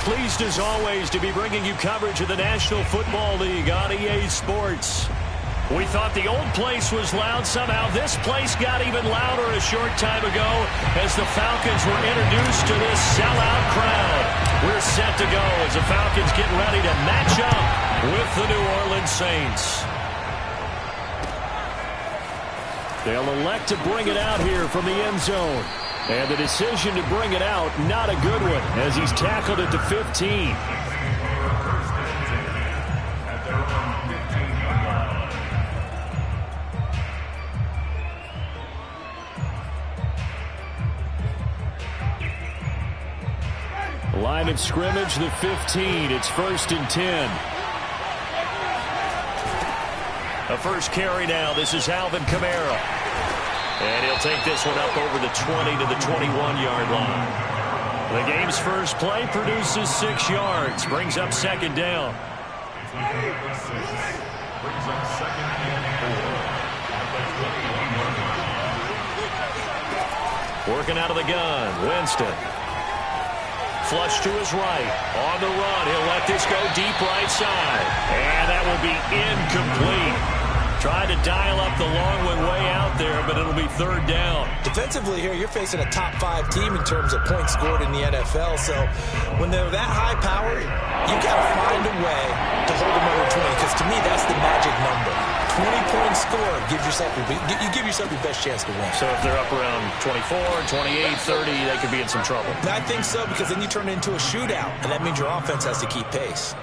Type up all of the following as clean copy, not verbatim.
Pleased as always to be bringing you coverage of the National Football League on EA Sports. We thought the old place was loud. Somehow this place got even louder a short time ago as the Falcons were introduced to this sellout crowd. We're set to go as the Falcons get ready to match up with the New Orleans Saints. They'll elect to bring it out here from the end zone. And the decision to bring it out, not a good one, as he's tackled at the 15. Line of scrimmage, the 15. It's 1st and 10. A first carry now. This is Alvin Kamara. And he'll take this one up over the 20 to the 21-yard line. The game's first play produces 6 yards. Brings up 2nd down. Working out of the gun. Winston. Flush to his right. On the run. He'll let this go deep right side. And that will be incomplete. Tried to dial up the long one way out there, but it'll be 3rd down. Defensively here, you're facing a top 5 team in terms of points scored in the NFL. So when they're that high powered, you got to find a way to hold them over 20. Because to me, that's the magic number. 20 points scored gives yourself you give yourself your best chance to win. So if they're up around 24, 28, 30, they could be in some trouble. I think so, because then you turn it into a shootout, and that means your offense has to keep pace.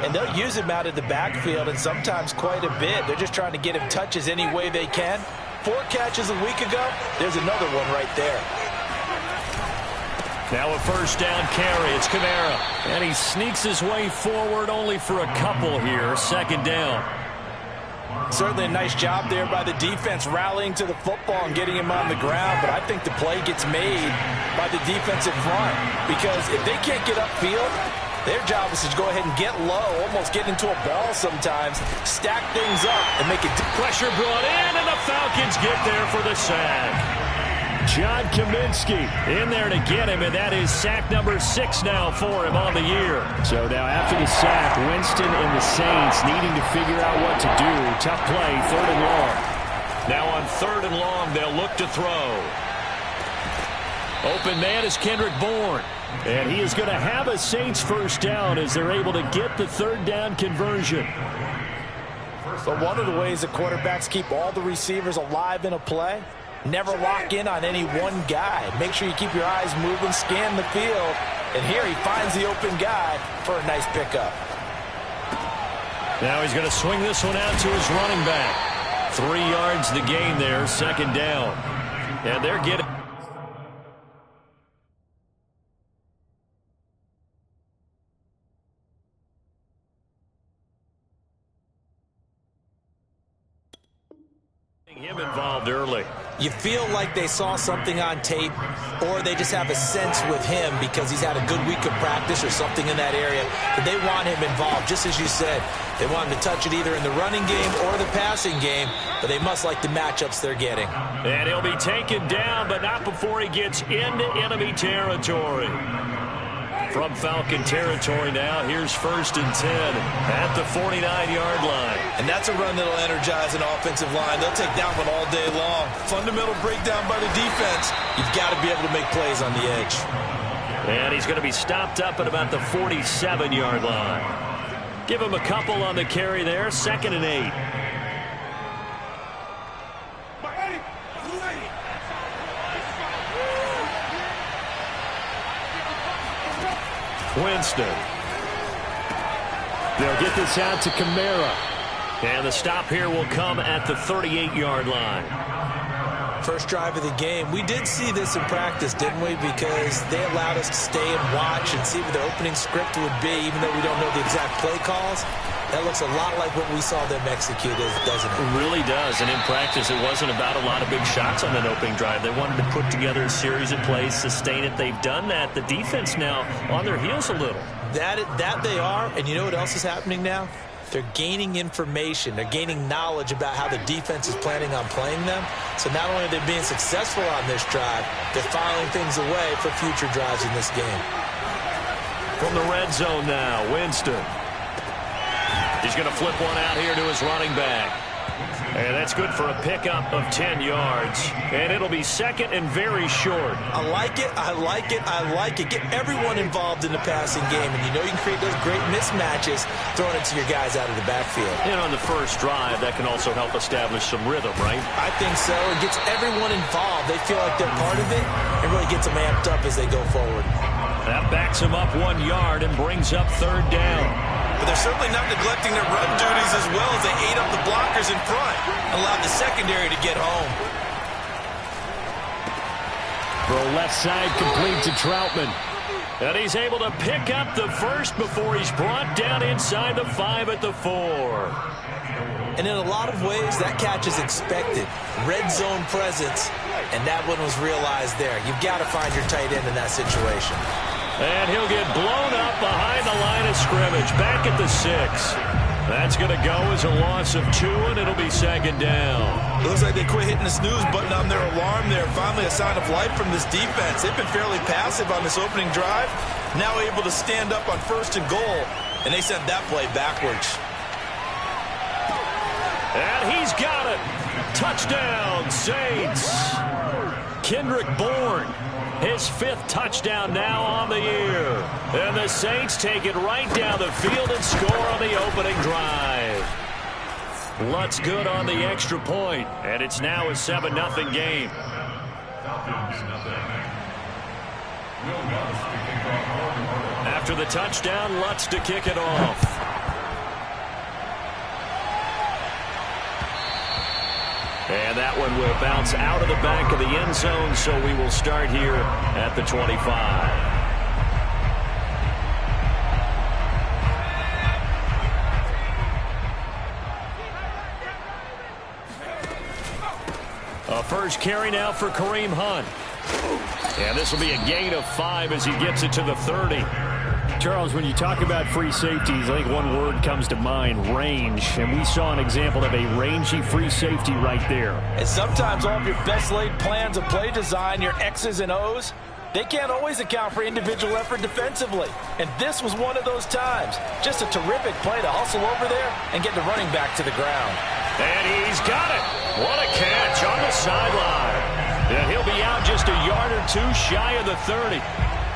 And they'll use him out of the backfield, and sometimes quite a bit. They're just trying to get him touches any way they can. 4 catches a week ago. There's another one right there. Now a first down carry. It's Kamara. And he sneaks his way forward only for a couple here. 2nd down. Certainly a nice job there by the defense rallying to the football and getting him on the ground. But I think the play gets made by the defensive front. Because if they can't get upfield, their job is to go ahead and get low, almost get into a ball sometimes, stack things up, and make it. Pressure brought in, and the Falcons get there for the sack. John Kaminsky in there to get him, and that is sack number 6 now for him on the year. So now after the sack, Winston and the Saints needing to figure out what to do. Tough play, 3rd and long. Now on 3rd and long, they'll look to throw. Open man is Kendrick Bourne. And he is going to have a Saints first down as they're able to get the 3rd down conversion. But one of the ways that quarterbacks keep all the receivers alive in a play, never lock in on any one guy. Make sure you keep your eyes moving, scan the field. And here he finds the open guy for a nice pickup. Now he's going to swing this one out to his running back. 3 yards the gain there, 2nd down. And they're getting... him involved early. You feel like they saw something on tape, or they just have a sense with him because he's had a good week of practice or something in that area that they want him involved. Just as you said, they want him to touch it either in the running game or the passing game, but they must like the matchups they're getting. And he'll be taken down, but not before he gets into enemy territory. From Falcon territory now, here's 1st and 10 at the 49-yard line. And that's a run that'll energize an offensive line. They'll take that one all day long. Fundamental breakdown by the defense. You've got to be able to make plays on the edge. And he's going to be stopped up at about the 47-yard line. Give him a couple on the carry there, 2nd and 8. Winston. They'll get this out to Kamara. And the stop here will come at the 38-yard line. First drive of the game. We did see this in practice, didn't we? Because they allowed us to stay and watch and see what the opening script would be, even though we don't know the exact play calls. That looks a lot like what we saw them execute, doesn't it? It really does. And in practice, it wasn't about a lot of big shots on that opening drive. They wanted to put together a series of plays, sustain it. They've done that. The defense now on their heels a little. That they are. And you know what else is happening now? They're gaining information. They're gaining knowledge about how the defense is planning on playing them. So not only are they being successful on this drive, they're filing things away for future drives in this game. From the red zone now, Winston. He's going to flip one out here to his running back. And that's good for a pickup of 10 yards. And it'll be second and very short. I like it, I like it, I like it. Get everyone involved in the passing game. And you know you can create those great mismatches throwing it to your guys out of the backfield. And on the first drive, that can also help establish some rhythm, right? I think so. It gets everyone involved. They feel like they're part of it. It really gets them amped up as they go forward. That backs him up 1 yard and brings up third down. But they're certainly not neglecting their run duties as well as they ate up the blockers in front and allowed the secondary to get home. Throw left side complete to Troutman. And he's able to pick up the first before he's brought down inside the 5 at the 4. And in a lot of ways, that catch is expected. Red zone presence, and that one was realized there. You've got to find your tight end in that situation. And he'll get blown up behind the line of scrimmage, back at the 6. That's going to go as a loss of 2, and it'll be second down. Looks like they quit hitting the snooze button on their alarm there. Finally a sign of life from this defense. They've been fairly passive on this opening drive. Now able to stand up on first and goal, and they sent that play backwards. And he's got it. Touchdown, Saints. Kendrick Bourne. His 5th touchdown now on the year. And the Saints take it right down the field and score on the opening drive. Lutz good on the extra point, and it's now a 7-0 game. After the touchdown, Lutz to kick it off. And that one will bounce out of the back of the end zone, so we will start here at the 25. A first carry now for Kareem Hunt. And this will be a gain of 5 as he gets it to the 30. Charles, when you talk about free safeties, I think one word comes to mind, range. And we saw an example of a rangy free safety right there. And sometimes all of your best laid plans of play design, your X's and O's, they can't always account for individual effort defensively. And this was one of those times. Just a terrific play to hustle over there and get the running back to the ground. And he's got it. What a catch on the sideline. And he'll be out just a yard or 2 shy of the 30.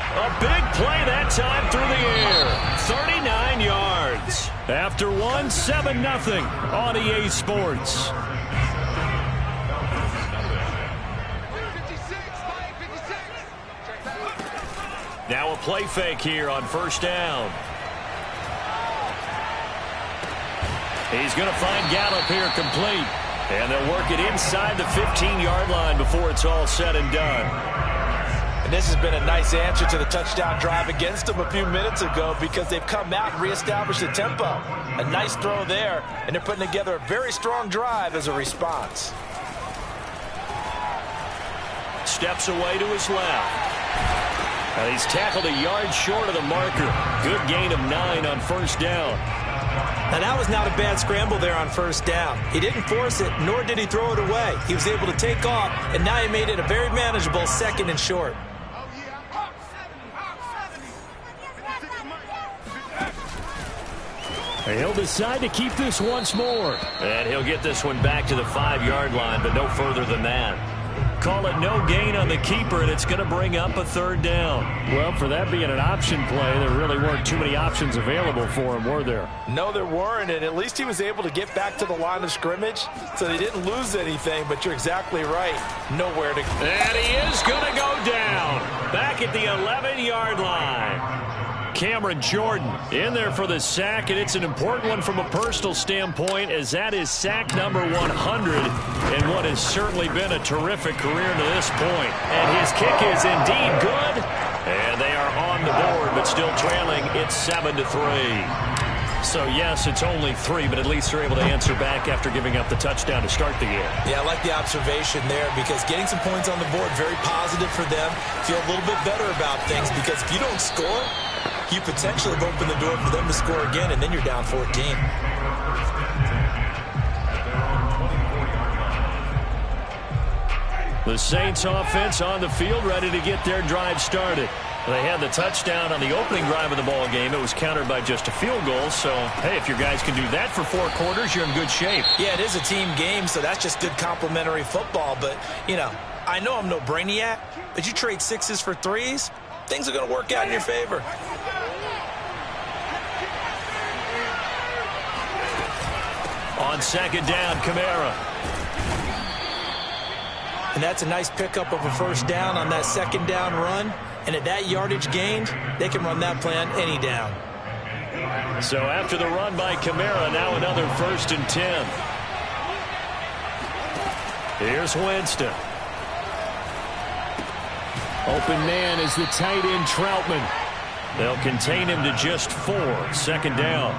A big play that time through the air. 39 yards. After 7-0 on EA Sports. Now a play fake here on first down. He's going to find Gallup here complete. And they'll work it inside the 15-yard line before it's all said and done. And this has been a nice answer to the touchdown drive against them a few minutes ago because they've come out and reestablished the tempo. A nice throw there, and they're putting together a very strong drive as a response. Steps away to his left. And he's tackled a yard short of the marker. Good gain of 9 on first down. Now, that was not a bad scramble there on first down. He didn't force it, nor did he throw it away. He was able to take off, and now he made it a very manageable second and short. He'll decide to keep this once more. And he'll get this one back to the 5-yard line, but no further than that. Call it no gain on the keeper, and it's going to bring up a third down. Well, for that being an option play, there really weren't too many options available for him, were there? No, there weren't, and at least he was able to get back to the line of scrimmage, so they didn't lose anything, but you're exactly right. Nowhere to go. And he is going to go down. Back at the 11-yard line. Cameron Jordan in there for the sack, and it's an important one from a personal standpoint as that is sack number 100 in what has certainly been a terrific career to this point. And his kick is indeed good, and they are on the board but still trailing. It's 7-3. So, yes, it's only 3, but at least they're able to answer back after giving up the touchdown to start the game. Yeah, I like the observation there because getting some points on the board, very positive for them. Feel a little bit better about things because if you don't score, you potentially have opened the door for them to score again, and then you're down 14. The Saints offense on the field, ready to get their drive started. They had the touchdown on the opening drive of the ball game. It was countered by just a field goal. So, hey, if your guys can do that for 4 quarters, you're in good shape. Yeah, it is a team game, so that's just good complementary football. But, you know, I know I'm no brainiac, but you trade 6s for 3s, things are going to work out in your favor. On second down, Kamara. And that's a nice pickup of a first down on that second down run. And at that yardage gained, they can run that play on any down. So after the run by Kamara, now another 1st and 10. Here's Winston. Open man is the tight end Troutman. They'll contain him to just 4. Second down.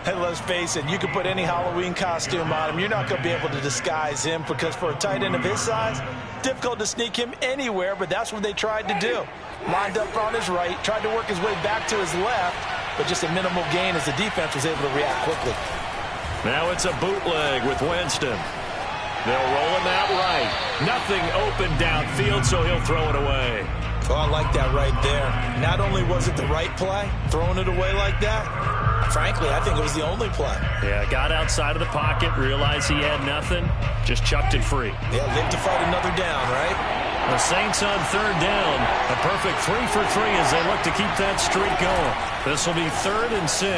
Hey, let's face it, you can put any Halloween costume on him. You're not going to be able to disguise him because for a tight end of his size, difficult to sneak him anywhere, but that's what they tried to do. Lined up on his right, tried to work his way back to his left, but just a minimal gain as the defense was able to react quickly. Now it's a bootleg with Winston. They'll roll him out right. Nothing open downfield, so he'll throw it away. Oh, I like that right there. Not only was it the right play, throwing it away like that, frankly, I think it was the only play. Yeah, got outside of the pocket, realized he had nothing, just chucked it free. Yeah, live to fight another down, right? The Saints on third down. A perfect 3 for 3 as they look to keep that streak going. This will be 3rd and 6.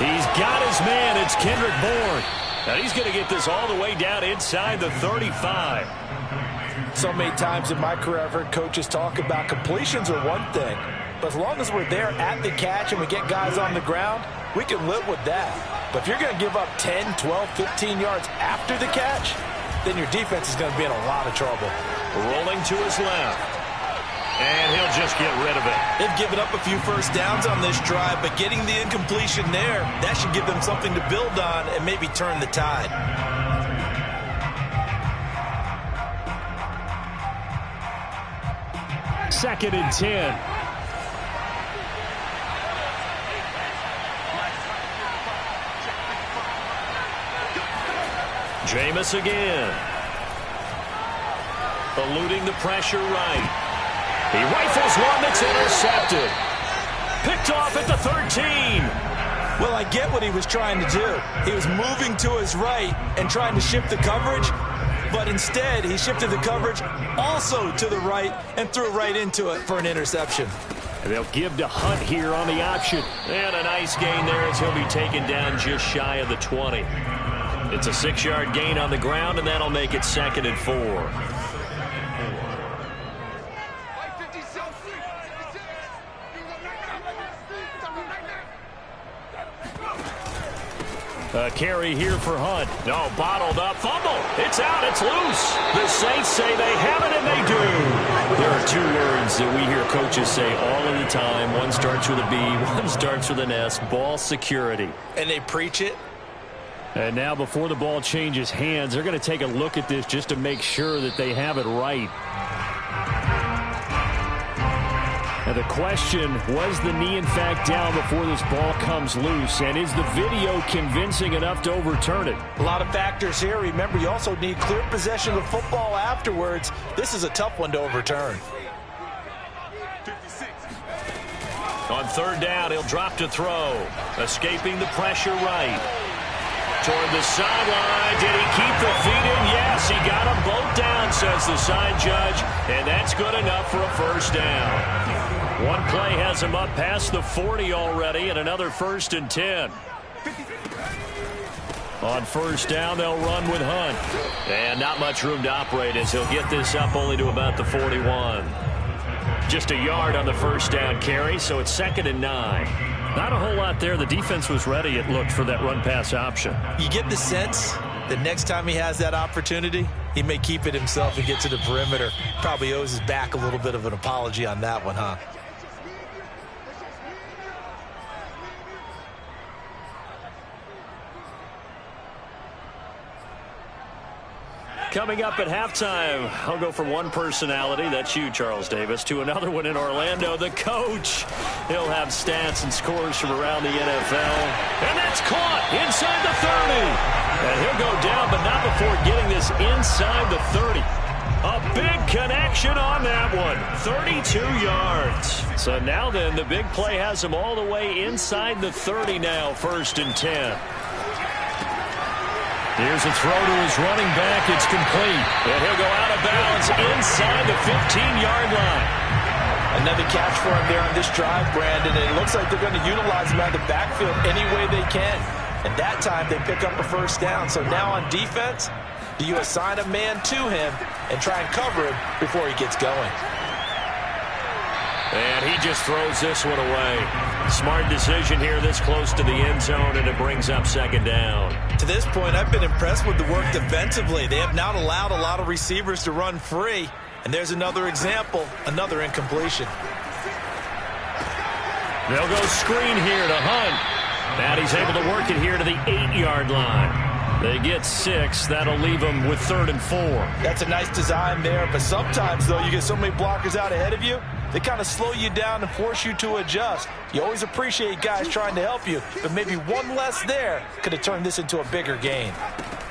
He's got his man. It's Kendrick Bourne. Now he's going to get this all the way down inside the 35. So many times in my career I've heard coaches talk about completions are one thing. But as long as we're there at the catch and we get guys on the ground, we can live with that. But if you're going to give up 10, 12, 15 yards after the catch, then your defense is going to be in a lot of trouble. Rolling to his left. And he'll just get rid of it. They've given up a few first downs on this drive, but getting the incompletion there, that should give them something to build on and maybe turn the tide. Second and 10. Jameis again. Eluding the pressure right. He rifles one that's intercepted. Picked off at the 13. Well, I get what he was trying to do. He was moving to his right and trying to shift the coverage, but instead he shifted the coverage also to the right and threw right into it for an interception. And they'll give to Hunt here on the option. And a nice gain there as he'll be taken down just shy of the 20. It's a 6-yard gain on the ground, and that'll make it 2nd and 4. A carry here for Hunt. No, bottled up. Fumble. It's out. It's loose. The Saints say they have it, and they do. There are 2 words that we hear coaches say all of the time. One starts with a B, one starts with an S. Ball security. And they preach it. And now before the ball changes hands, they're going to take a look at this just to make sure that they have it right. Now the question, was the knee in fact down before this ball comes loose? And is the video convincing enough to overturn it? A lot of factors here. Remember, you also need clear possession of the football afterwards. This is a tough one to overturn. On third down, he'll drop to throw. Escaping the pressure right. Toward the sideline. Did he keep the feet in? Yes, he got them both down, says the side judge. And that's good enough for a first down. One play has him up past the 40 already, and another 1st and 10. On first down, they'll run with Hunt. And not much room to operate as he'll get this up only to about the 41. Just a yard on the first down carry, so it's 2nd and 9. Not a whole lot there. The defense was ready, it looked, for that run-pass option. You get the sense that next time he has that opportunity, he may keep it himself and get to the perimeter. Probably owes his back a little bit of an apology on that one, huh? Coming up at halftime, I'll go from one personality, that's you, Charles Davis, to another one in Orlando, the coach. He'll have stats and scores from around the NFL. And that's caught inside the 30. And he'll go down, but not before getting this inside the 30. A big connection on that one. 32 yards. So now then, the big play has him all the way inside the 30 now, 1st and 10. Here's a throw to his running back. It's complete. And he'll go out of bounds inside the 15-yard line. Another catch for him there on this drive, Brandon. And it looks like they're going to utilize him out of the backfield any way they can. And that time they pick up a 1st down. So now on defense, do you assign a man to him and try and cover him before he gets going? And he just throws this one away. Smart decision here this close to the end zone, and it brings up 2nd down. To this point, I've been impressed with the work defensively. They have not allowed a lot of receivers to run free. And there's another example, another incompletion. They'll go screen here to Hunt. And he's able to work it here to the 8-yard line. They get 6. That'll leave them with 3rd and 4. That's a nice design there, but sometimes, though, you get so many blockers out ahead of you, they kind of slow you down and force you to adjust. You always appreciate guys trying to help you, but maybe one less there could have turned this into a bigger gain.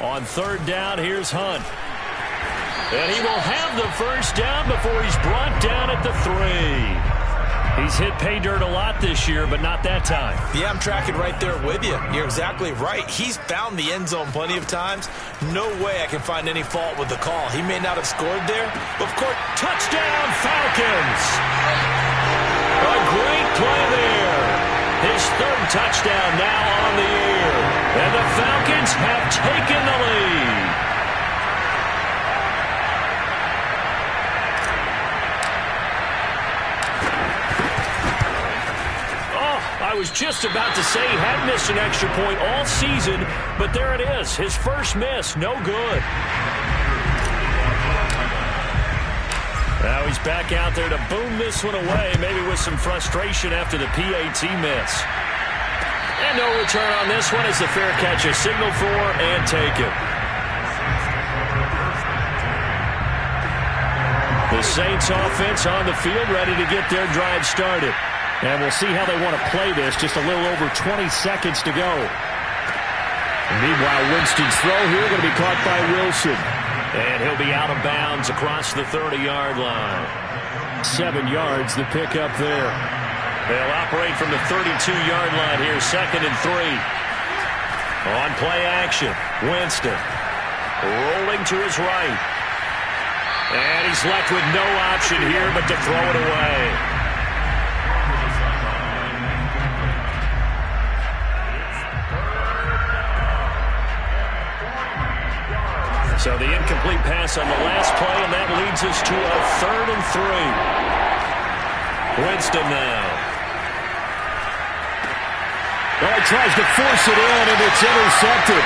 On 3rd down, here's Hunt. And he will have the 1st down before he's brought down at the 3. He's hit pay dirt a lot this year, but not that time. Yeah, I'm tracking right there with you. You're exactly right. He's found the end zone plenty of times. No way I can find any fault with the call. He may not have scored there, but of course, touchdown Falcons! A great play there. His 3rd touchdown now on the air. And the Falcons have taken the lead. I was just about to say he had missed an extra point all season, but there it is. His first miss, no good. Now he's back out there to boom this one away, maybe with some frustration after the PAT miss. And no return on this one as the fair catch is signaled for and taken. The Saints offense on the field ready to get their drive started. And we'll see how they want to play this. Just a little over 20 seconds to go. And meanwhile, Winston's throw here going to be caught by Wilson. And he'll be out of bounds across the 30-yard line. 7 yards, the pickup there. They'll operate from the 32-yard line here, 2nd and 3. On play action, Winston rolling to his right. And he's left with no option here but to throw it away. So the incomplete pass on the last play, and that leads us to a 3rd and 3. Winston now. Well, he tries to force it in, and it's intercepted.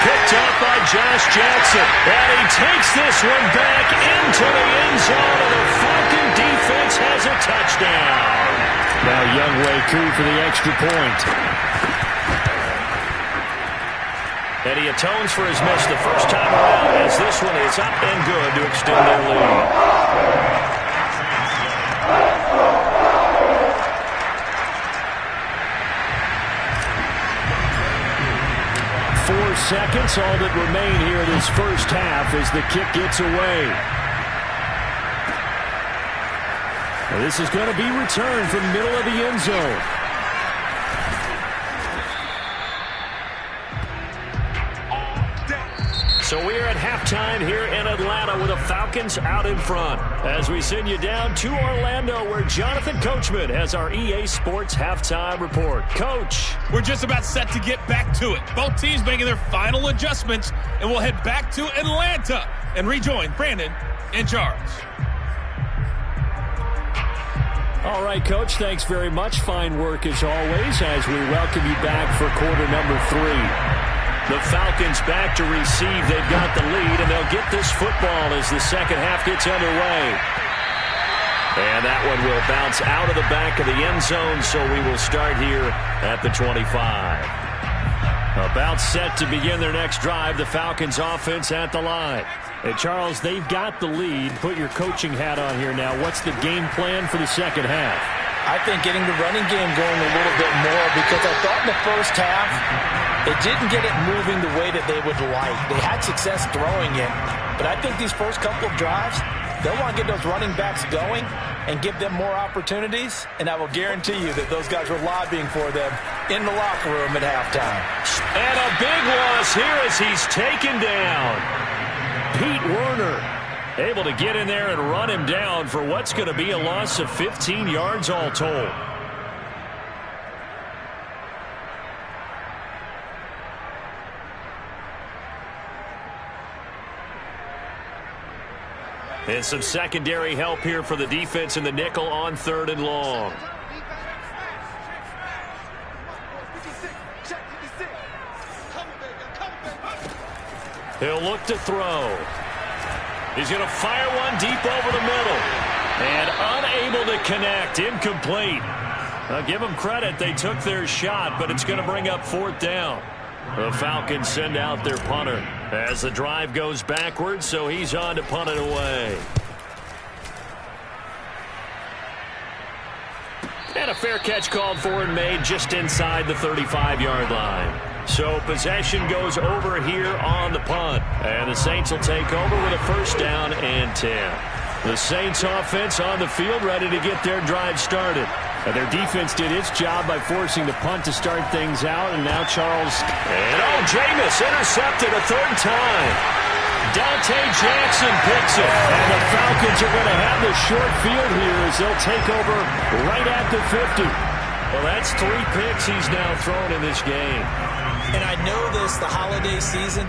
Picked up by Josh Jackson. And he takes this one back into the end zone, and the Falcon defense has a touchdown. Now Youngway coup for the extra point. And he atones for his miss the first time around as this one is up and good to extend their lead. 4 seconds, all that remain here in this first half as the kick gets away. Now this is going to be returned from middle of the end zone. So we're at halftime here in Atlanta with the Falcons out in front. As we send you down to Orlando where Jonathan Coachman has our EA Sports halftime report. Coach. We're just about set to get back to it. Both teams making their final adjustments, and we'll head back to Atlanta and rejoin Brandon and Charles. All right, Coach, thanks very much. Fine work as always as we welcome you back for quarter number 3. The Falcons back to receive. They've got the lead, and they'll get this football as the second half gets underway. And that one will bounce out of the back of the end zone, so we will start here at the 25. About set to begin their next drive, the Falcons offense at the line. Hey, Charles, they've got the lead. Put your coaching hat on here now. What's the game plan for the second half? I think getting the running game going a little bit more because I thought in the first half They didn't get it moving the way that they would like. They had success throwing it, but I think these first couple of drives, they'll want to get those running backs going and give them more opportunities, and I will guarantee you that those guys were lobbying for them in the locker room at halftime. And a big loss here as he's taken down. Pete Werner able to get in there and run him down for what's going to be a loss of 15 yards all told. And some secondary help here for the defense in the nickel on 3rd and long. He'll look to throw. He's going to fire one deep over the middle. And unable to connect. Incomplete. I'll give them credit. They took their shot, but it's going to bring up 4th down. The Falcons send out their punter as the drive goes backwards, so he's on to punt it away. And a fair catch called for and made just inside the 35-yard line. So possession goes over here on the punt. And the Saints will take over with a 1st down and 10. The Saints offense on the field ready to get their drive started. Their defense did its job by forcing the punt to start things out, and now Charles. And Jameis intercepted a 3rd time. Dante Jackson picks it. And the Falcons are going to have the short field here as they'll take over right at the 50. Well, that's 3 picks he's now thrown in this game. And I know this, the holiday season,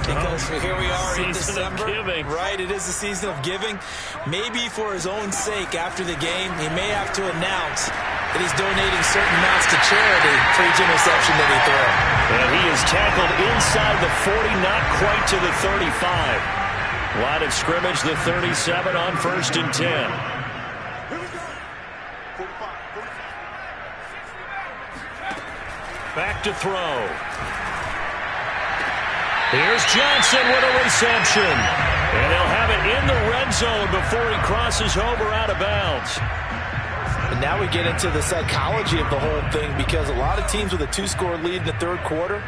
because here we are in December. Right, it is the season of giving. Maybe for his own sake after the game, he may have to announce that he's donating certain amounts to charity for each interception that he throws. And he is tackled inside the 40, not quite to the 35. Line of scrimmage, the 37 on 1st and 10. Back to throw. Here's Johnson with a reception. And they'll have it in the red zone before he crosses over out of bounds. And now we get into the psychology of the whole thing, because a lot of teams with a 2-score lead in the 3rd quarter,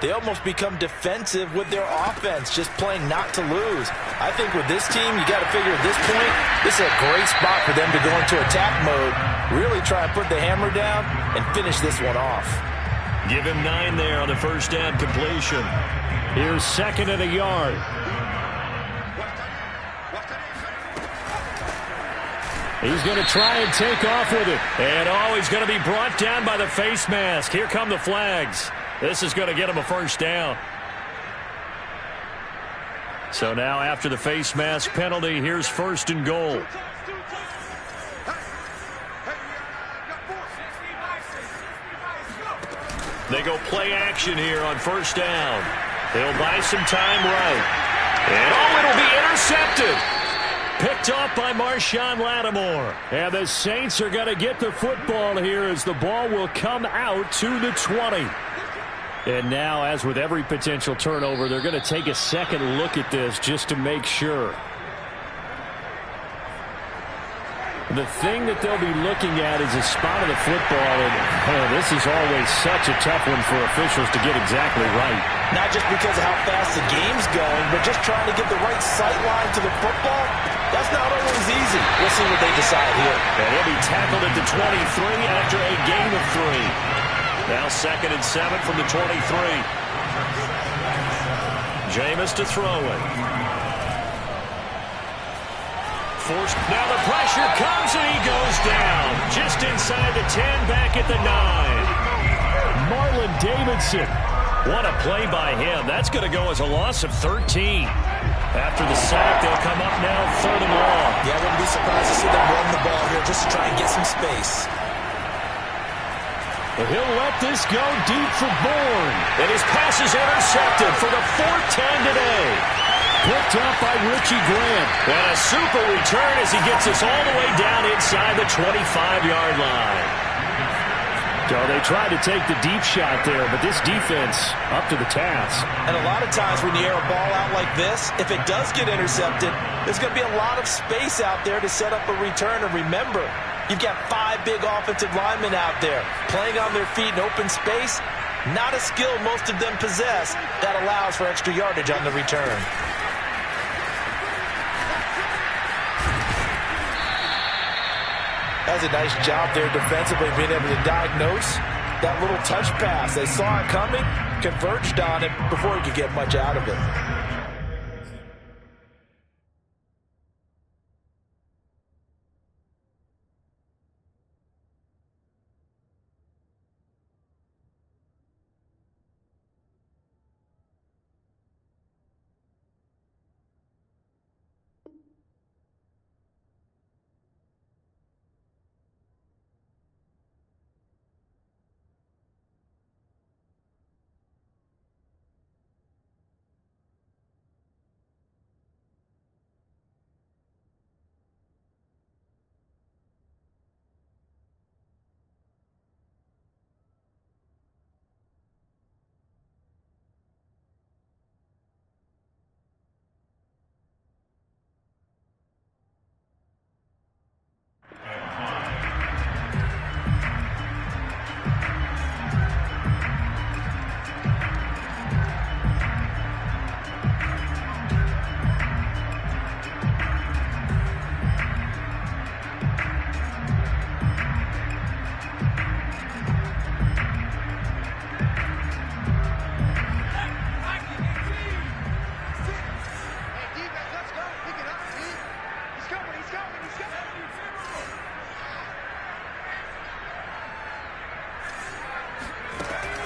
they almost become defensive with their offense, just playing not to lose. I think with this team, you got to figure at this point, this is a great spot for them to go into attack mode, really try and put the hammer down and finish this one off. Give him 9 there on the 1st down completion. Here's 2nd and a yard. He's going to try and take off with it. And he's going to be brought down by the face mask. Here come the flags. This is going to get him a 1st down. So now after the face mask penalty, here's 1st and goal. They go play action here on 1st down. They'll buy some time right. And it'll be intercepted. Picked off by Marshawn Lattimore. And the Saints are going to get the football here as the ball will come out to the 20. And now, as with every potential turnover, they're going to take a second look at this just to make sure. The thing that they'll be looking at is a spot of the football, and this is always such a tough one for officials to get exactly right. Not just because of how fast the game's going, but just trying to get the right sight line to the football. That's not always easy. We'll see what they decide here. And he'll be tackled at the 23 after a gain of 3. Now 2nd and 7 from the 23. Jameis to throw it. Forced. Now the pressure comes and he goes down. Just inside the 10, back at the 9. Marlon Davidson. What a play by him. That's going to go as a loss of 13. After the sack, they'll come up now 3rd and long. Yeah, I wouldn't be surprised to see them run the ball here just to try and get some space. And he'll let this go deep for Bourne. And his pass is intercepted for the 4th time today. Picked up by Richie Grant. And a super return as he gets us all the way down inside the 25-yard line. So they tried to take the deep shot there, but this defense up to the task. And a lot of times when you air a ball out like this, if it does get intercepted, there's going to be a lot of space out there to set up a return. And remember, you've got 5 big offensive linemen out there playing on their feet in open space. Not a skill most of them possess that allows for extra yardage on the return. That's a nice job there defensively, being able to diagnose that little touch pass. They saw it coming, converged on it before he could get much out of it.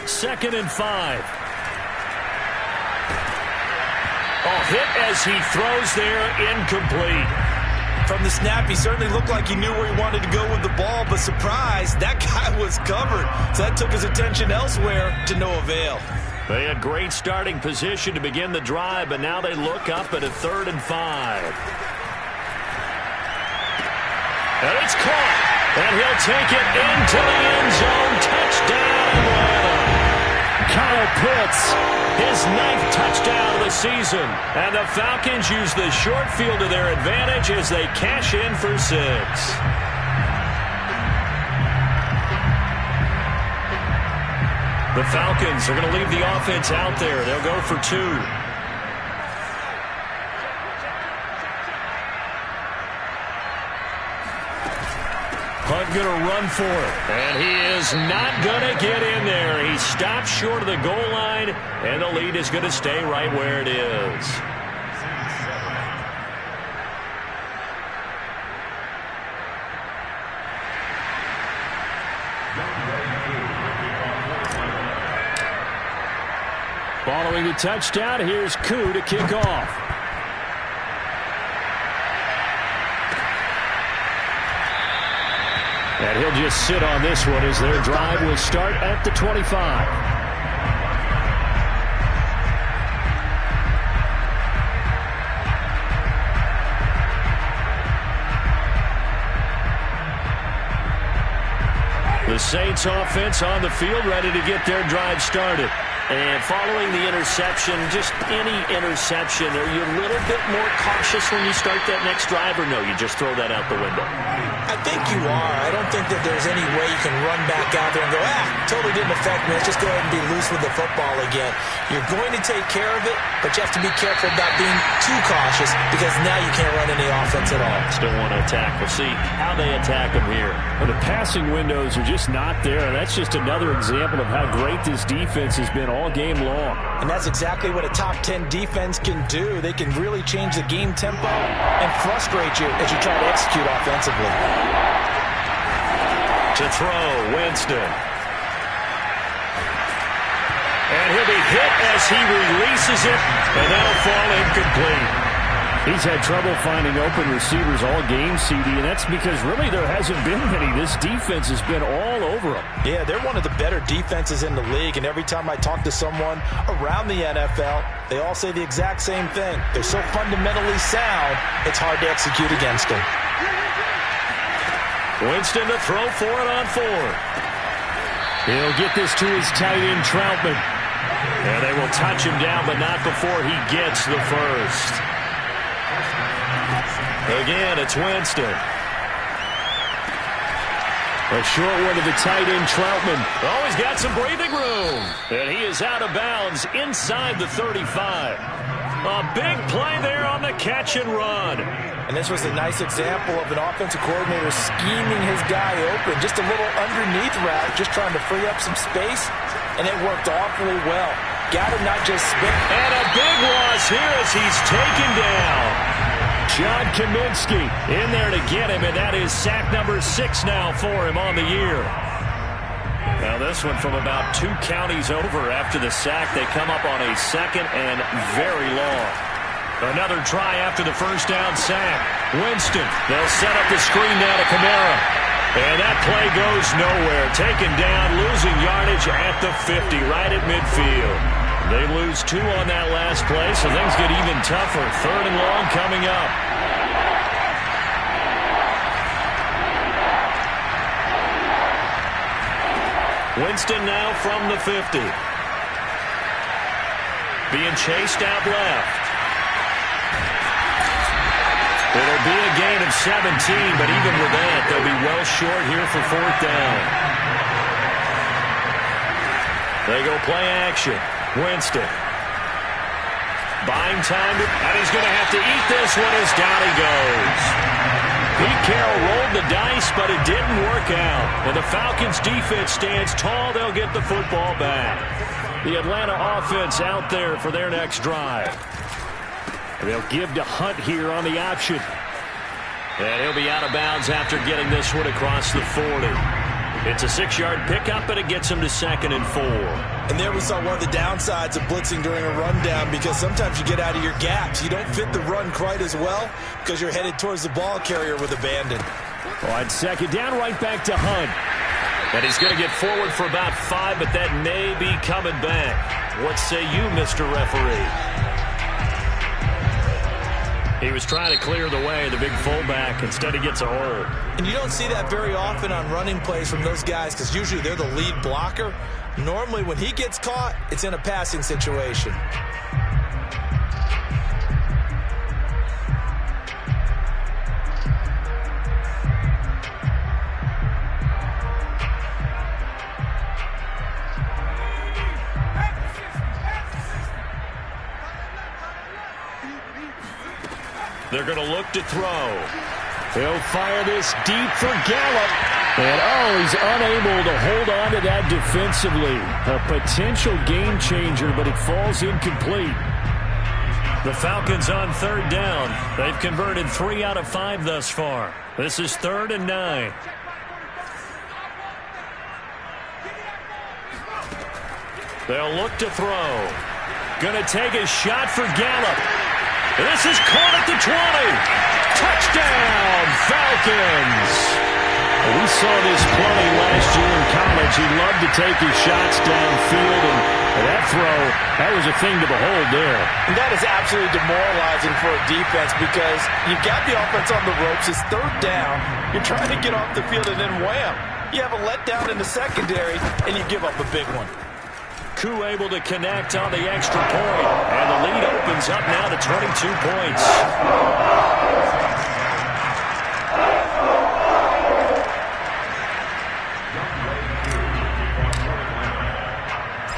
Second and 5. Hit as he throws there, incomplete. From the snap, he certainly looked like he knew where he wanted to go with the ball, but surprise, that guy was covered. So that took his attention elsewhere to no avail. They had great starting position to begin the drive, but now they look up at a 3rd and 5. And it's caught, and he'll take it into the end zone. Touchdown, Atlanta. Kyle Pitts, his 9th touchdown of the season. And the Falcons use the short field to their advantage as they cash in for 6. The Falcons are going to leave the offense out there. They'll go for 2. Hunt going to run for it. And he is not going to get in there. He stops short of the goal line, and the lead is going to stay right where it is. Following the touchdown, here's Koo to kick off. And he'll just sit on this one as their drive will start at the 25. The Saints offense on the field, ready to get their drive started. And following the interception, just any interception, are you a little bit more cautious when you start that next drive, or no, you just throw that out the window? I think you are. I don't think that there's any way you can run back out there and go, totally didn't affect me. Let's just go ahead and be loose with the football again. You're going to take care of it, but you have to be careful about being too cautious because now you can't run any offense at all. Still want to attack. We'll see how they attack them here. Well, the passing windows are just not there. That's just another example of how great this defense has been all game long. And that's exactly what a top 10 defense can do. They can really change the game tempo and frustrate you as you try to execute offensively. To throw, Winston. And he'll be hit as he releases it, and that'll fall incomplete. He's had trouble finding open receivers all game, CD, and that's because really there hasn't been many. This defense has been all over them. Yeah, they're one of the better defenses in the league, and every time I talk to someone around the NFL, they all say the exact same thing. They're so fundamentally sound, it's hard to execute against them. Winston to throw for it on 4. He'll get this to his tight end, Troutman. And they will touch him down, but not before he gets the first. Again, it's Winston. A short one to the tight end, Troutman. Oh, he's got some breathing room. And he is out of bounds inside the 35. A big play there on the catch and run. And this was a nice example of an offensive coordinator scheming his guy open. Just a little underneath route, just trying to free up some space. And it worked awfully well. Got him not just spin. And a big loss here as he's taken down. John Kaminsky in there to get him, and that is sack number 6 now for him on the year. Now this one from about 2 counties over after the sack. They come up on a second and very long. Another try after the first down sack. Winston, they'll set up the screen now to Kamara. And that play goes nowhere. Taken down, losing yardage at the 50, right at midfield. They lose 2 on that last play, so things get even tougher. 3rd and long coming up. Winston now from the 50. Being chased out left. It'll be a gain of 17, but even with that, they'll be well short here for 4th down. They go play action. Winston. Buying time, and he's going to have to eat this one as down he goes. Pete Carroll rolled the dice, but it didn't work out. And the Falcons defense stands tall. They'll get the football back. The Atlanta offense out there for their next drive. They'll give to Hunt here on the option. And he'll be out of bounds after getting this one across the 40. It's a 6-yard pickup, and it gets him to 2nd and 4. And there we saw one of the downsides of blitzing during a rundown, because sometimes you get out of your gaps. You don't fit the run quite as well because you're headed towards the ball carrier with abandon. On 2nd down, right back to Hunt. And he's going to get forward for about 5, but that may be coming back. What say you, Mr. Referee? He was trying to clear the way, the big fullback. Instead, he gets a hold. And you don't see that very often on running plays from those guys, because usually they're the lead blocker. Normally, when he gets caught, it's in a passing situation. They're going to look to throw. He'll fire this deep for Gallup. And, oh, he's unable to hold on to that defensively. A potential game changer, but it falls incomplete. The Falcons on 3rd down. They've converted 3 out of 5 thus far. This is 3rd and 9. They'll look to throw. Going to take a shot for Gallup. This is caught at the 20. Touchdown, Falcons. We saw this plenty last year in college. He loved to take his shots downfield, and that throw, that was a thing to behold there. And that is absolutely demoralizing for a defense, because you've got the offense on the ropes. It's 3rd down. You're trying to get off the field, and then wham, you have a letdown in the secondary, and you give up a big one. Koo able to connect on the extra point, and the lead opens up now to 22 points.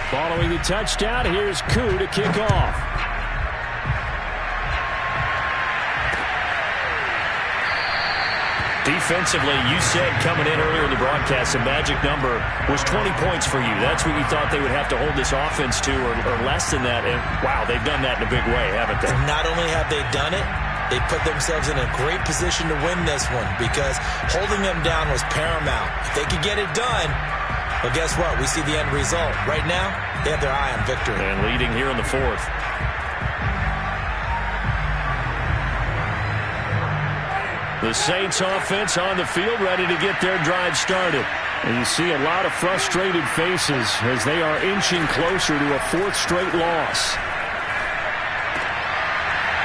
Following the touchdown, here's Koo to kick off. Defensively, you said coming in earlier in the broadcast, the magic number was 20 points for you. That's what you thought they would have to hold this offense to, or less than that. And, wow, they've done that in a big way, haven't they? Not only have they done it, they put themselves in a great position to win this one, because holding them down was paramount. If they could get it done, well, guess what? We see the end result. Right now, they have their eye on victory. And leading here in the 4th. The Saints offense on the field, ready to get their drive started. And you see a lot of frustrated faces as they are inching closer to a 4th straight loss.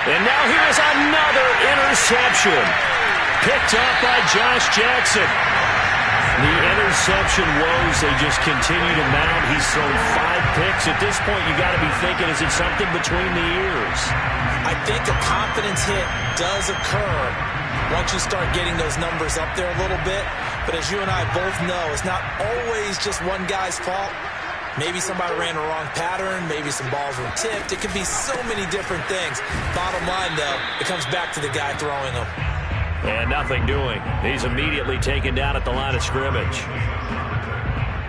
And now here's another interception. Picked up by Josh Jackson. The interception woes, they just continue to mount. He's thrown 5 picks. At this point, you got to be thinking, is it something between the ears? I think a confidence hit does occur once you start getting those numbers up there a little bit. But as you and I both know, it's not always just one guy's fault. Maybe somebody ran the wrong pattern. Maybe some balls were tipped. It could be so many different things. Bottom line, though, it comes back to the guy throwing them. And nothing doing. He's immediately taken down at the line of scrimmage.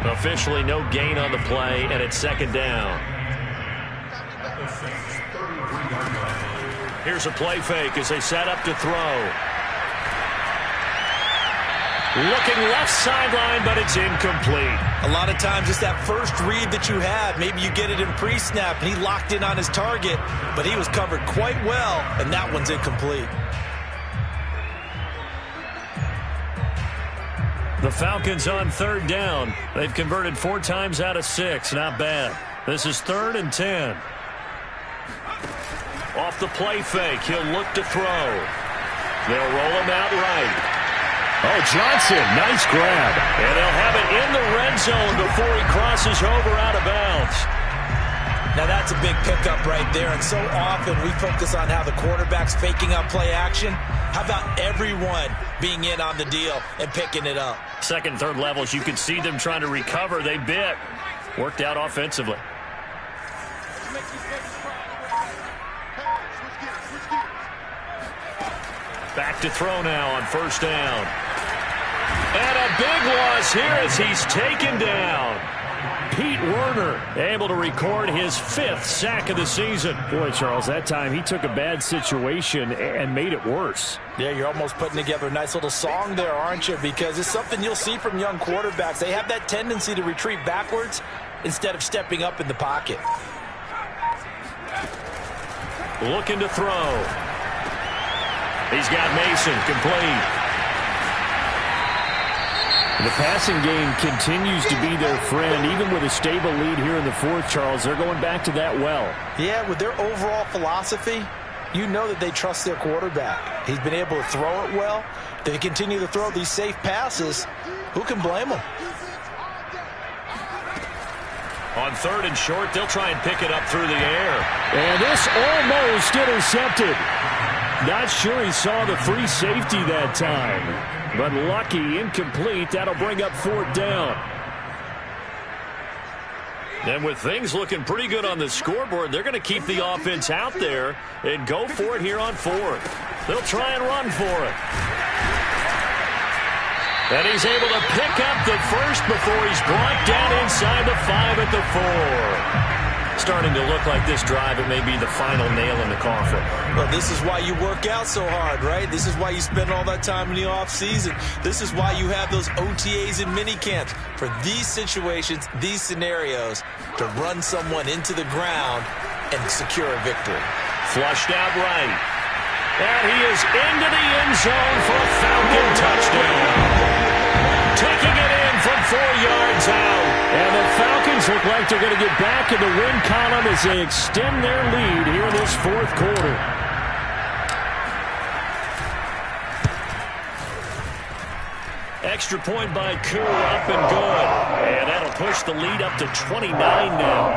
Officially no gain on the play, and it's second down. Here's a play fake as they set up to throw. Looking left sideline, but it's incomplete. A lot of times it's that first read that you have. Maybe you get it in pre-snap, and he locked in on his target, but he was covered quite well, and that one's incomplete. The Falcons on third down. They've converted 4 times out of 6. Not bad. This is 3rd and 10. Off the play fake, he'll look to throw. They'll roll him out right. Oh, Johnson, nice grab. And they'll have it in the red zone before he crosses over out of bounds. Now that's a big pickup right there, and so often we focus on how the quarterback's faking out play action. How about everyone being in on the deal and picking it up? Second, third levels, you can see them trying to recover. They bit. Worked out offensively. Back to throw now on first down. And a big loss here as he's taken down. Pete Werner able to record his 5th sack of the season. Boy, Charles, that time he took a bad situation and made it worse. Yeah, you're almost putting together a nice little song there, aren't you? Because it's something you'll see from young quarterbacks. They have that tendency to retreat backwards instead of stepping up in the pocket. Looking to throw. He's got Mason complete. The passing game continues to be their friend, even with a stable lead here in the 4th, Charles. They're going back to that well. Yeah, with their overall philosophy, you know that they trust their quarterback. He's been able to throw it well. They continue to throw these safe passes. Who can blame them? On 3rd and short, they'll try and pick it up through the air. And this almost intercepted. Not sure he saw the free safety that time. But lucky, incomplete. That'll bring up 4th down. And with things looking pretty good on the scoreboard, they're going to keep the offense out there and go for it here on 4th. They'll try and run for it. And he's able to pick up the first before he's brought down inside the 5 at the 4. Starting to look like this drive, it may be the final nail in the coffin. Well, this is why you work out so hard, right? This is why you spend all that time in the offseason. This is why you have those OTAs and minicamps. For these situations, these scenarios, to run someone into the ground and secure a victory. Flushed out right. And he is into the end zone for a Falcon touchdown. Taking it in from 4 yards out. And the Falcons look like they're going to get back in the win column as they extend their lead here in this 4th quarter. Extra point by Koo, up and good. And that'll push the lead up to 29 now.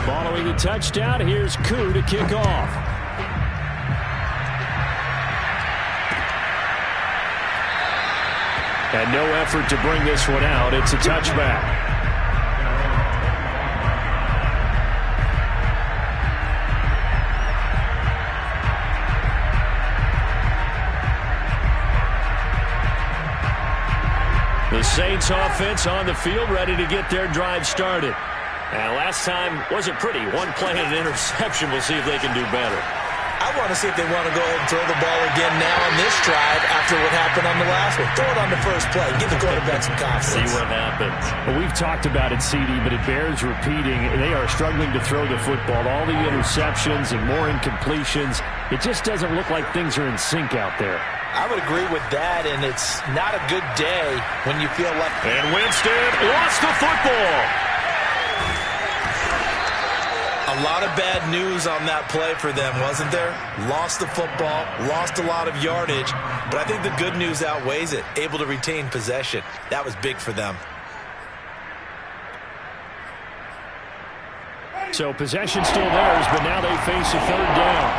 Following the touchdown, here's Koo to kick off. And no effort to bring this one out. It's a touchback. The Saints offense on the field, ready to get their drive started. And last time wasn't pretty. One play and an interception. We'll see if they can do better. I want to see if they want to go ahead and throw the ball again now on this drive after what happened on the last one. Throw it on the first play. Give the quarterback some confidence. See what happens. Well, we've talked about it, CD, but it bears repeating. They are struggling to throw the football. All the interceptions and more incompletions. It just doesn't look like things are in sync out there. I would agree with that, and it's not a good day when you feel like... And Winston lost the football. A lot of bad news on that play for them, wasn't there? Lost the football, lost a lot of yardage, but I think the good news outweighs it. Able to retain possession. That was big for them. So possession still theirs, but now they face a third down.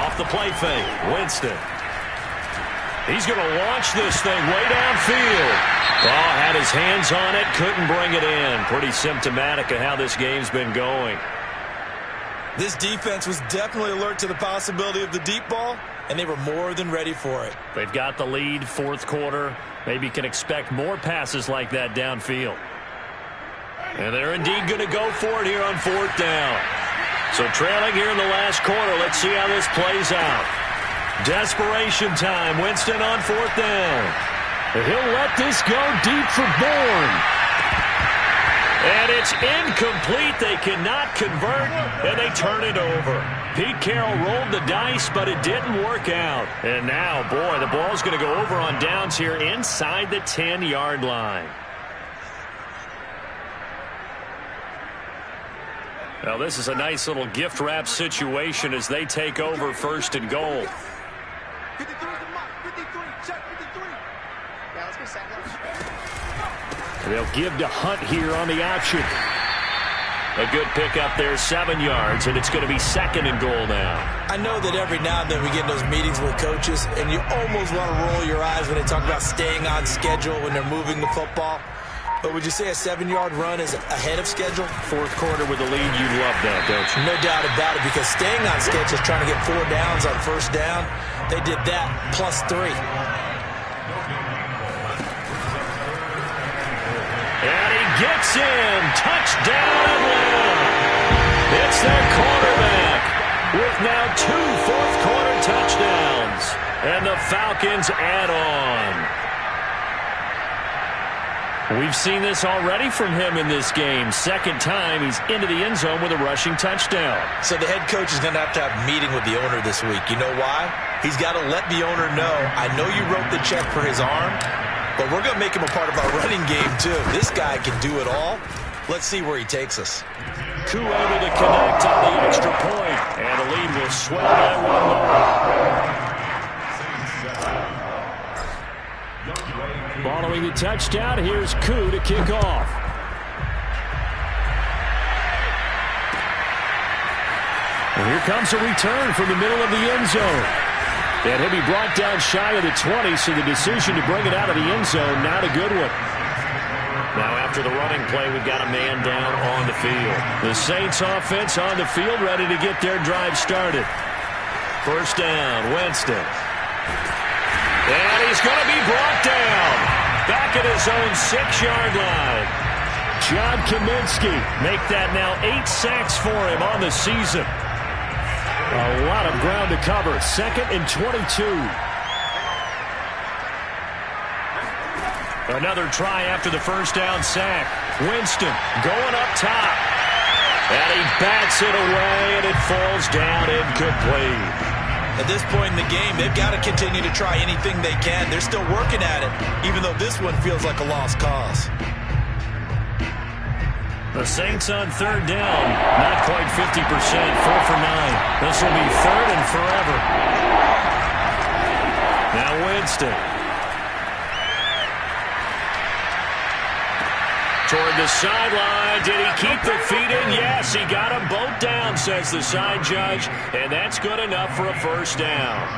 Off the play fake, Winston. He's going to launch this thing way downfield. Oh, had his hands on it, couldn't bring it in. Pretty symptomatic of how this game's been going. This defense was definitely alert to the possibility of the deep ball, and they were more than ready for it. They've got the lead, fourth quarter. Maybe can expect more passes like that downfield. And they're indeed going to go for it here on fourth down. So trailing here in the last quarter. Let's see how this plays out. Desperation time. Winston on fourth down. He'll let this go deep for Bourne. And it's incomplete. They cannot convert, and they turn it over. Pete Carroll rolled the dice, but it didn't work out. And now, boy, the ball's going to go over on downs here inside the 10-yard line. Well, this is a nice little gift wrap situation as they take over first and goal. 53 is the mark. 53. Check 53. Yeah, let's go second. They'll give to Hunt here on the option. A good pickup there, 7 yards, and it's going to be second and goal now. I know that every now and then we get in those meetings with coaches, and you almost want to roll your eyes when they talk about staying on schedule when they're moving the football. But would you say a 7-yard run is ahead of schedule? Fourth quarter with the lead, you love that, don't you? No doubt about it, because staying on schedule is trying to get 4 downs on first down. They did that plus 3. And he gets in. Touchdown, Atlanta. It's their quarterback with now 2 fourth-quarter touchdowns. And the Falcons add on. We've seen this already from him in this game. Second time he's into the end zone with a rushing touchdown. So the head coach is going to have a meeting with the owner this week. You know why? He's got to let the owner know, I know you wrote the check for his arm, but we're going to make him a part of our running game too. This guy can do it all. Let's see where he takes us. Koo able to connect on the extra point, and the lead will swell by 1 more. Following the touchdown, here's Koo to kick off. And here comes a return from the middle of the end zone. And he'll be brought down shy of the 20, so the decision to bring it out of the end zone, not a good one. Now after the running play, we've got a man down on the field. The Saints offense on the field, ready to get their drive started. First down, Winston. And he's going to be brought down. Back at his own 6-yard line. John Kaminsky make that now 8 sacks for him on the season. A lot of ground to cover. 2nd and 22. Another try after the first down sack. Winston going up top. And he bats it away, and it falls down incomplete. At this point in the game, they've got to continue to try anything they can. They're still working at it, even though this one feels like a lost cause. The Saints on third down, not quite 50%, 4 for 9. This will be third and forever. Now Winston. Toward the sideline. Did he keep the feet in? Yes, he got them both down, says the side judge, and that's good enough for a first down.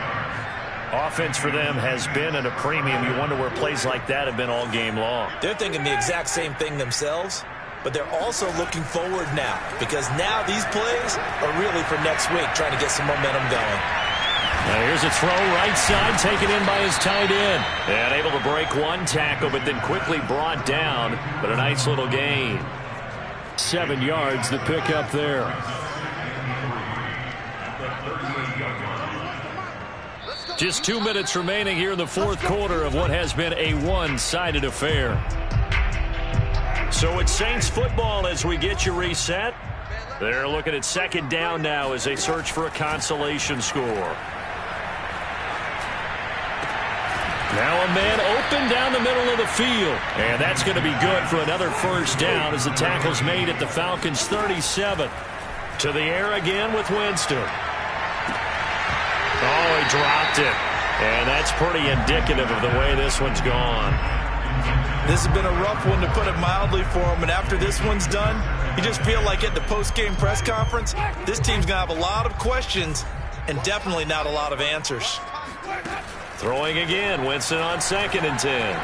Offense for them has been at a premium. You wonder where plays like that have been all game long. They're thinking the exact same thing themselves, but they're also looking forward now, because now these plays are really for next week, trying to get some momentum going. Now here's a throw right side, taken in by his tight end. And able to break one tackle, but then quickly brought down. But a nice little gain. 7 yards, the pickup there. Just 2 minutes remaining here in the fourth quarter of what has been a one-sided affair. So it's Saints football as we get you reset. They're looking at second down now as they search for a consolation score. Now a man open down the middle of the field. And that's going to be good for another first down as the tackle's made at the Falcons' 37. To the air again with Winston. Oh, he dropped it. And that's pretty indicative of the way this one's gone. This has been a rough one, to put it mildly, for him. And after this one's done, you just feel like at the post-game press conference, this team's going to have a lot of questions and definitely not a lot of answers. Throwing again, Winston on 2nd and 10.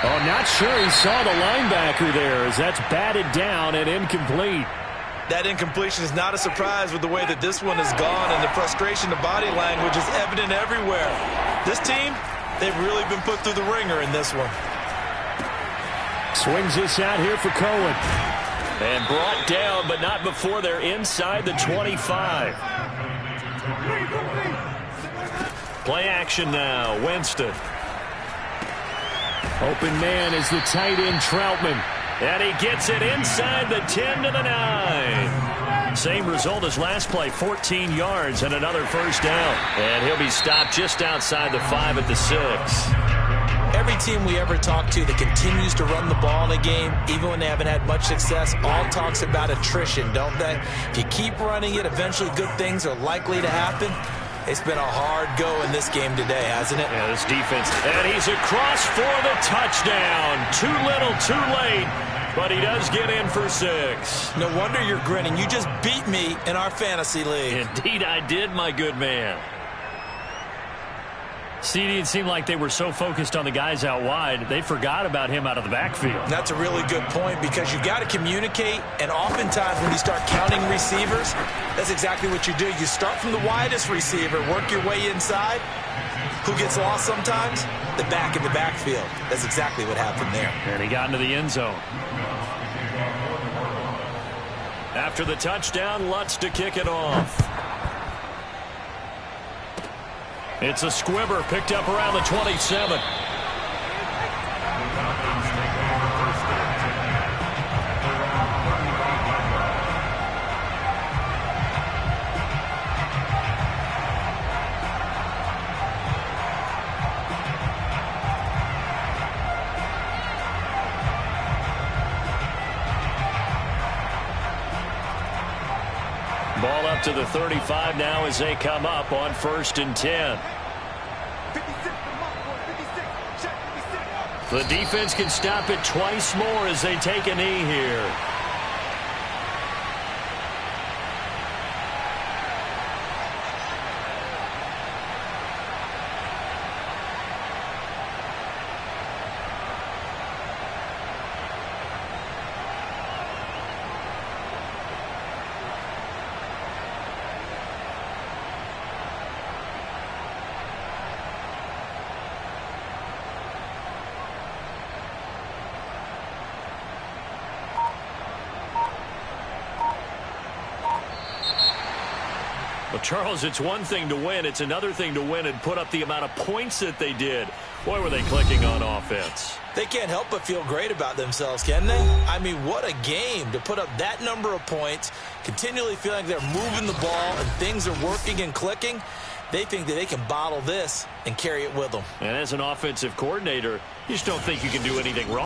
Oh, not sure he saw the linebacker there, as that's batted down and incomplete. That incompletion is not a surprise with the way that this one has gone, and the frustration, the body language is evident everywhere. This team, they've really been put through the ringer in this one. Swings this out here for Cohen. And brought down, but not before they're inside the 25. Play action now, Winston. Open man is the tight end, Troutman. And he gets it inside the 10 to the 9. Same result as last play, 14 yards and another first down. And he'll be stopped just outside the 5 at the 6. Every team we ever talk to that continues to run the ball in a game, even when they haven't had much success, all talks about attrition, don't they? If you keep running it, eventually good things are likely to happen. It's been a hard go in this game today, hasn't it? Yeah, this defense. And he's across for the touchdown. Too little, too late. But he does get in for 6. No wonder you're grinning. You just beat me in our fantasy league. Indeed I did, my good man. CD, it seemed like they were so focused on the guys out wide, they forgot about him out of the backfield. That's a really good point, because you've got to communicate, and oftentimes when you start counting receivers, that's exactly what you do. You start from the widest receiver, work your way inside. Who gets lost sometimes? The back in the backfield. That's exactly what happened there. And he got into the end zone. After the touchdown, Lutz to kick it off. It's a squibber picked up around the 27. Ball up to the 35 now as they come up on 1st and 10. 56, check 56. The defense can stop it twice more as they take a knee here. Well, Charles, it's one thing to win. It's another thing to win and put up the amount of points that they did. Boy, were they clicking on offense. They can't help but feel great about themselves, can they? I mean, what a game to put up that number of points, continually feeling they're moving the ball and things are working and clicking. They think that they can bottle this and carry it with them. And as an offensive coordinator, you just don't think you can do anything wrong.